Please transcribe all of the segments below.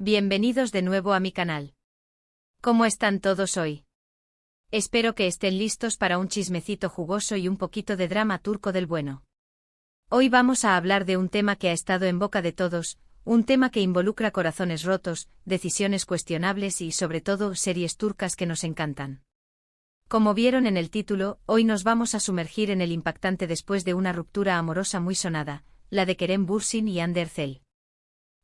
Bienvenidos de nuevo a mi canal. ¿Cómo están todos hoy? Espero que estén listos para un chismecito jugoso y un poquito de drama turco del bueno. Hoy vamos a hablar de un tema que ha estado en boca de todos, un tema que involucra corazones rotos, decisiones cuestionables y sobre todo series turcas que nos encantan. Como vieron en el título, hoy nos vamos a sumergir en el impactante después de una ruptura amorosa muy sonada, la de Kerem Bürsin y Hande Erçel.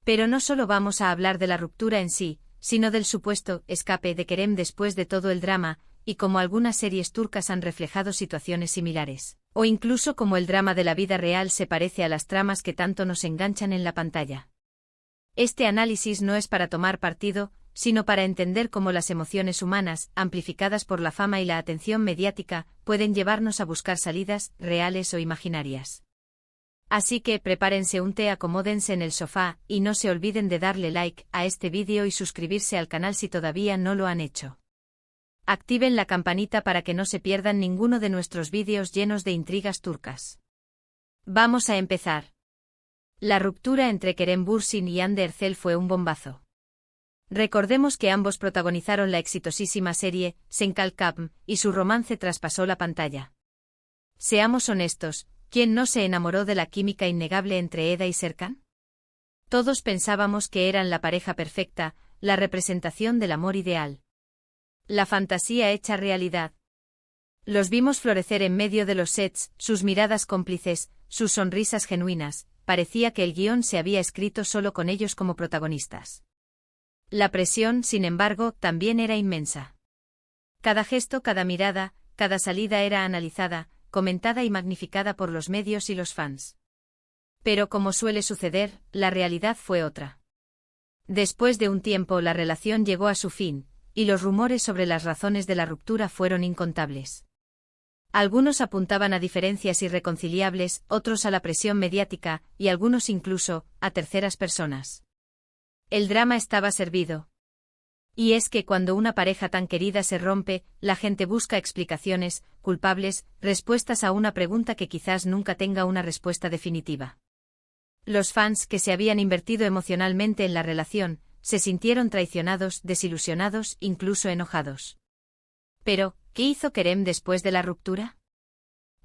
Pero no solo vamos a hablar de la ruptura en sí, sino del supuesto escape de Kerem después de todo el drama, y cómo algunas series turcas han reflejado situaciones similares, o incluso cómo el drama de la vida real se parece a las tramas que tanto nos enganchan en la pantalla. Este análisis no es para tomar partido, sino para entender cómo las emociones humanas, amplificadas por la fama y la atención mediática, pueden llevarnos a buscar salidas, reales o imaginarias. Así que prepárense un té, acomódense en el sofá, y no se olviden de darle like a este vídeo y suscribirse al canal si todavía no lo han hecho. Activen la campanita para que no se pierdan ninguno de nuestros vídeos llenos de intrigas turcas. Vamos a empezar. La ruptura entre Kerem Bürsin y Hande Erçel fue un bombazo. Recordemos que ambos protagonizaron la exitosísima serie Sen Kalkam, y su romance traspasó la pantalla. Seamos honestos, ¿quién no se enamoró de la química innegable entre Eda y Serkan? Todos pensábamos que eran la pareja perfecta, la representación del amor ideal. La fantasía hecha realidad. Los vimos florecer en medio de los sets, sus miradas cómplices, sus sonrisas genuinas, parecía que el guión se había escrito solo con ellos como protagonistas. La presión, sin embargo, también era inmensa. Cada gesto, cada mirada, cada salida era analizada, comentada y magnificada por los medios y los fans. Pero como suele suceder, la realidad fue otra. Después de un tiempo la relación llegó a su fin, y los rumores sobre las razones de la ruptura fueron incontables. Algunos apuntaban a diferencias irreconciliables, otros a la presión mediática, y algunos incluso, a terceras personas. El drama estaba servido. Y es que cuando una pareja tan querida se rompe, la gente busca explicaciones, culpables, respuestas a una pregunta que quizás nunca tenga una respuesta definitiva. Los fans que se habían invertido emocionalmente en la relación, se sintieron traicionados, desilusionados, incluso enojados. Pero, ¿qué hizo Kerem después de la ruptura?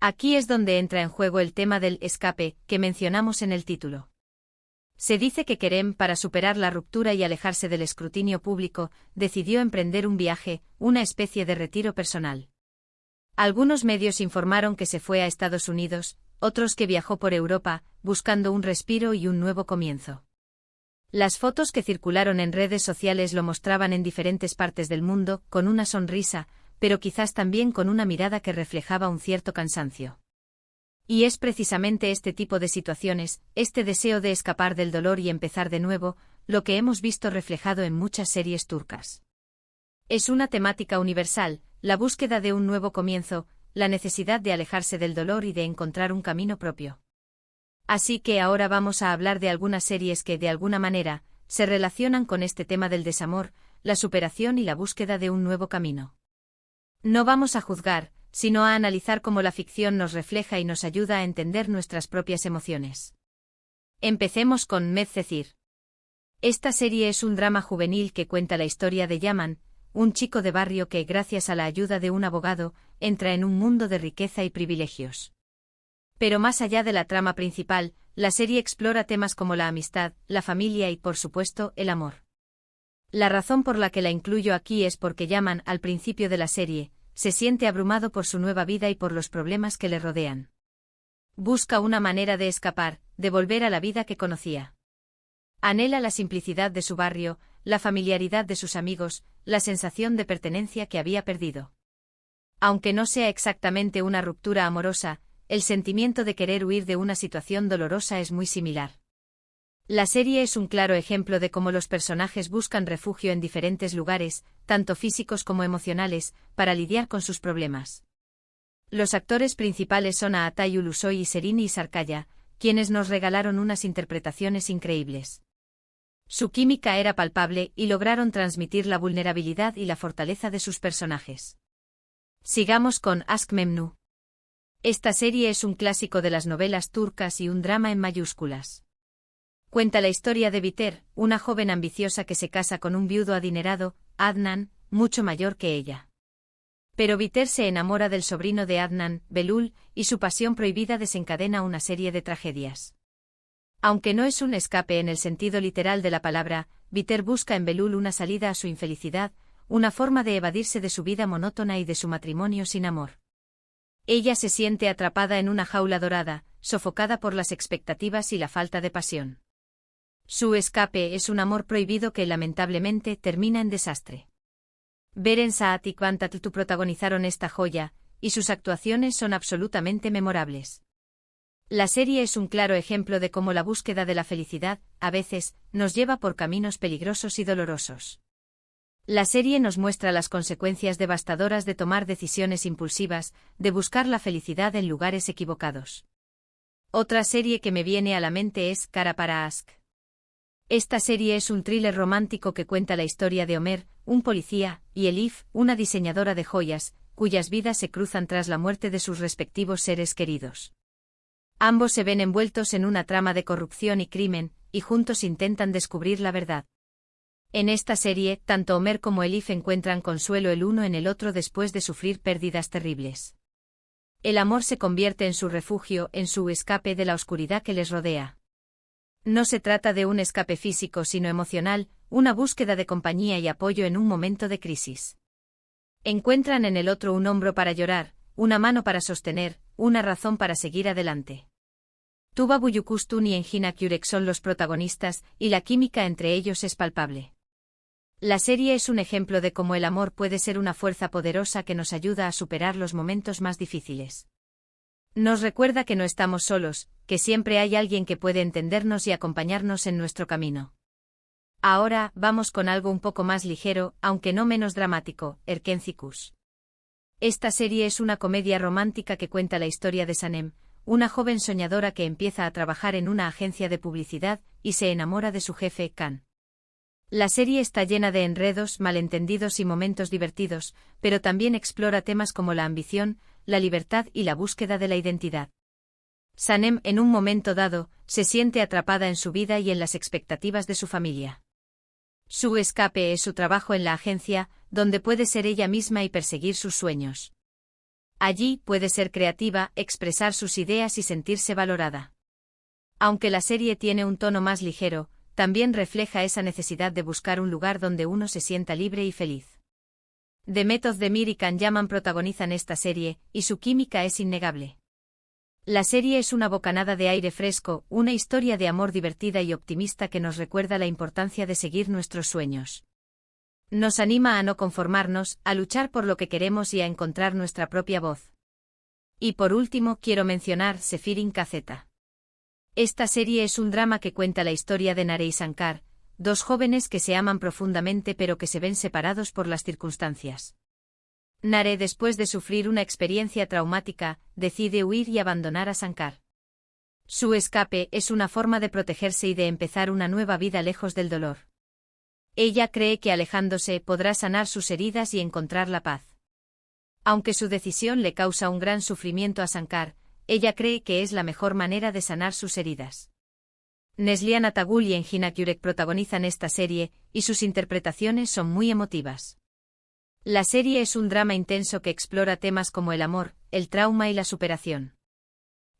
Aquí es donde entra en juego el tema del escape, que mencionamos en el título. Se dice que Kerem, para superar la ruptura y alejarse del escrutinio público, decidió emprender un viaje, una especie de retiro personal. Algunos medios informaron que se fue a Estados Unidos, otros que viajó por Europa, buscando un respiro y un nuevo comienzo. Las fotos que circularon en redes sociales lo mostraban en diferentes partes del mundo, con una sonrisa, pero quizás también con una mirada que reflejaba un cierto cansancio. Y es precisamente este tipo de situaciones, este deseo de escapar del dolor y empezar de nuevo, lo que hemos visto reflejado en muchas series turcas. Es una temática universal, la búsqueda de un nuevo comienzo, la necesidad de alejarse del dolor y de encontrar un camino propio. Así que ahora vamos a hablar de algunas series que, de alguna manera, se relacionan con este tema del desamor, la superación y la búsqueda de un nuevo camino. No vamos a juzgar, sino a analizar cómo la ficción nos refleja y nos ayuda a entender nuestras propias emociones. Empecemos con Medcezir. Esta serie es un drama juvenil que cuenta la historia de Yaman, un chico de barrio que, gracias a la ayuda de un abogado, entra en un mundo de riqueza y privilegios. Pero más allá de la trama principal, la serie explora temas como la amistad, la familia y, por supuesto, el amor. La razón por la que la incluyo aquí es porque Yaman, al principio de la serie, se siente abrumado por su nueva vida y por los problemas que le rodean. Busca una manera de escapar, de volver a la vida que conocía. Anhela la simplicidad de su barrio, la familiaridad de sus amigos, la sensación de pertenencia que había perdido. Aunque no sea exactamente una ruptura amorosa, el sentimiento de querer huir de una situación dolorosa es muy similar. La serie es un claro ejemplo de cómo los personajes buscan refugio en diferentes lugares, tanto físicos como emocionales, para lidiar con sus problemas. Los actores principales son Atay Ulusoy y Serini Sarkaya, quienes nos regalaron unas interpretaciones increíbles. Su química era palpable y lograron transmitir la vulnerabilidad y la fortaleza de sus personajes. Sigamos con Aşk Memnu. Esta serie es un clásico de las novelas turcas y un drama en mayúsculas. Cuenta la historia de Biter, una joven ambiciosa que se casa con un viudo adinerado, Adnan, mucho mayor que ella. Pero Biter se enamora del sobrino de Adnan, Belul, y su pasión prohibida desencadena una serie de tragedias. Aunque no es un escape en el sentido literal de la palabra, Biter busca en Belul una salida a su infelicidad, una forma de evadirse de su vida monótona y de su matrimonio sin amor. Ella se siente atrapada en una jaula dorada, sofocada por las expectativas y la falta de pasión. Su escape es un amor prohibido que lamentablemente termina en desastre. Beren Saat y Kvant Tatl protagonizaron esta joya, y sus actuaciones son absolutamente memorables. La serie es un claro ejemplo de cómo la búsqueda de la felicidad, a veces, nos lleva por caminos peligrosos y dolorosos. La serie nos muestra las consecuencias devastadoras de tomar decisiones impulsivas, de buscar la felicidad en lugares equivocados. Otra serie que me viene a la mente es Kara para Ask. Esta serie es un thriller romántico que cuenta la historia de Omer, un policía, y Elif, una diseñadora de joyas, cuyas vidas se cruzan tras la muerte de sus respectivos seres queridos. Ambos se ven envueltos en una trama de corrupción y crimen, y juntos intentan descubrir la verdad. En esta serie, tanto Omer como Elif encuentran consuelo el uno en el otro después de sufrir pérdidas terribles. El amor se convierte en su refugio, en su escape de la oscuridad que les rodea. No se trata de un escape físico sino emocional, una búsqueda de compañía y apoyo en un momento de crisis. Encuentran en el otro un hombro para llorar, una mano para sostener, una razón para seguir adelante. Tuba Büyüküstün y Engin Akyürek son los protagonistas, y la química entre ellos es palpable. La serie es un ejemplo de cómo el amor puede ser una fuerza poderosa que nos ayuda a superar los momentos más difíciles. Nos recuerda que no estamos solos, que siempre hay alguien que puede entendernos y acompañarnos en nuestro camino. Ahora, vamos con algo un poco más ligero, aunque no menos dramático, Erkencikus. Esta serie es una comedia romántica que cuenta la historia de Sanem, una joven soñadora que empieza a trabajar en una agencia de publicidad y se enamora de su jefe, Khan. La serie está llena de enredos, malentendidos y momentos divertidos, pero también explora temas como la ambición, la libertad y la búsqueda de la identidad. Sanem, en un momento dado, se siente atrapada en su vida y en las expectativas de su familia. Su escape es su trabajo en la agencia, donde puede ser ella misma y perseguir sus sueños. Allí puede ser creativa, expresar sus ideas y sentirse valorada. Aunque la serie tiene un tono más ligero, también refleja esa necesidad de buscar un lugar donde uno se sienta libre y feliz. Demet Özdemir y Can Yaman protagonizan esta serie, y su química es innegable. La serie es una bocanada de aire fresco, una historia de amor divertida y optimista que nos recuerda la importancia de seguir nuestros sueños. Nos anima a no conformarnos, a luchar por lo que queremos y a encontrar nuestra propia voz. Y por último quiero mencionar Sefirin Kazeta. Esta serie es un drama que cuenta la historia de Nare y Sankar, dos jóvenes que se aman profundamente pero que se ven separados por las circunstancias. Nare, después de sufrir una experiencia traumática, decide huir y abandonar a Sankar. Su escape es una forma de protegerse y de empezar una nueva vida lejos del dolor. Ella cree que alejándose podrá sanar sus heridas y encontrar la paz. Aunque su decisión le causa un gran sufrimiento a Sankar, ella cree que es la mejor manera de sanar sus heridas. Neslihan Atagul y Engin Akyürek protagonizan esta serie, y sus interpretaciones son muy emotivas. La serie es un drama intenso que explora temas como el amor, el trauma y la superación.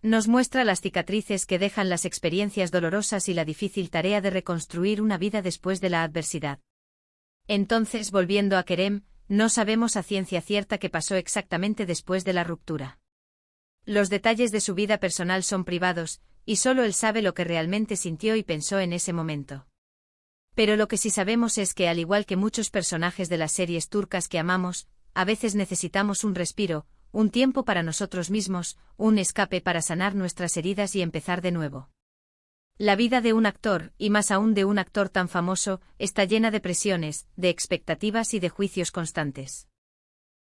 Nos muestra las cicatrices que dejan las experiencias dolorosas y la difícil tarea de reconstruir una vida después de la adversidad. Entonces, volviendo a Kerem, no sabemos a ciencia cierta qué pasó exactamente después de la ruptura. Los detalles de su vida personal son privados, y solo él sabe lo que realmente sintió y pensó en ese momento. Pero lo que sí sabemos es que, al igual que muchos personajes de las series turcas que amamos, a veces necesitamos un respiro, un tiempo para nosotros mismos, un escape para sanar nuestras heridas y empezar de nuevo. La vida de un actor, y más aún de un actor tan famoso, está llena de presiones, de expectativas y de juicios constantes.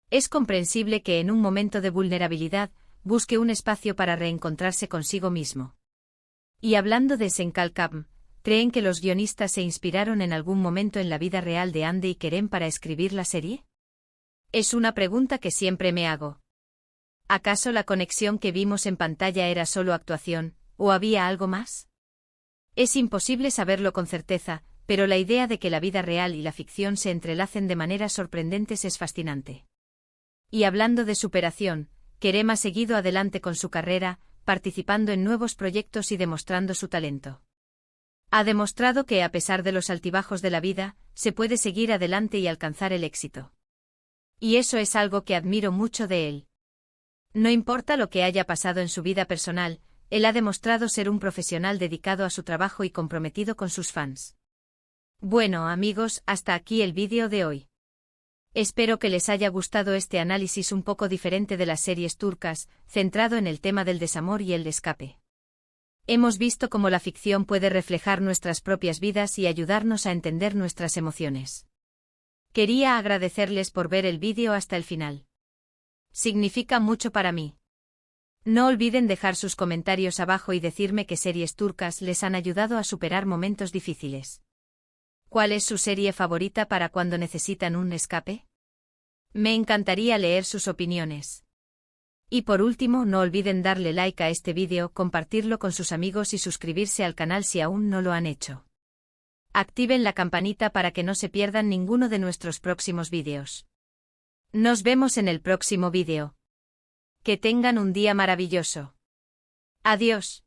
Es comprensible que en un momento de vulnerabilidad, busque un espacio para reencontrarse consigo mismo. Y hablando de Senkal Kapm, ¿creen que los guionistas se inspiraron en algún momento en la vida real de Hande y Kerem para escribir la serie? Es una pregunta que siempre me hago. ¿Acaso la conexión que vimos en pantalla era solo actuación, o había algo más? Es imposible saberlo con certeza, pero la idea de que la vida real y la ficción se entrelacen de maneras sorprendentes es fascinante. Y hablando de superación, Kerem ha seguido adelante con su carrera, participando en nuevos proyectos y demostrando su talento. Ha demostrado que, a pesar de los altibajos de la vida, se puede seguir adelante y alcanzar el éxito. Y eso es algo que admiro mucho de él. No importa lo que haya pasado en su vida personal, él ha demostrado ser un profesional dedicado a su trabajo y comprometido con sus fans. Bueno, amigos, hasta aquí el vídeo de hoy. Espero que les haya gustado este análisis un poco diferente de las series turcas, centrado en el tema del desamor y el escape. Hemos visto cómo la ficción puede reflejar nuestras propias vidas y ayudarnos a entender nuestras emociones. Quería agradecerles por ver el vídeo hasta el final. Significa mucho para mí. No olviden dejar sus comentarios abajo y decirme qué series turcas les han ayudado a superar momentos difíciles. ¿Cuál es su serie favorita para cuando necesitan un escape? Me encantaría leer sus opiniones. Y por último, no olviden darle like a este vídeo, compartirlo con sus amigos y suscribirse al canal si aún no lo han hecho. Activen la campanita para que no se pierdan ninguno de nuestros próximos vídeos. Nos vemos en el próximo vídeo. Que tengan un día maravilloso. Adiós.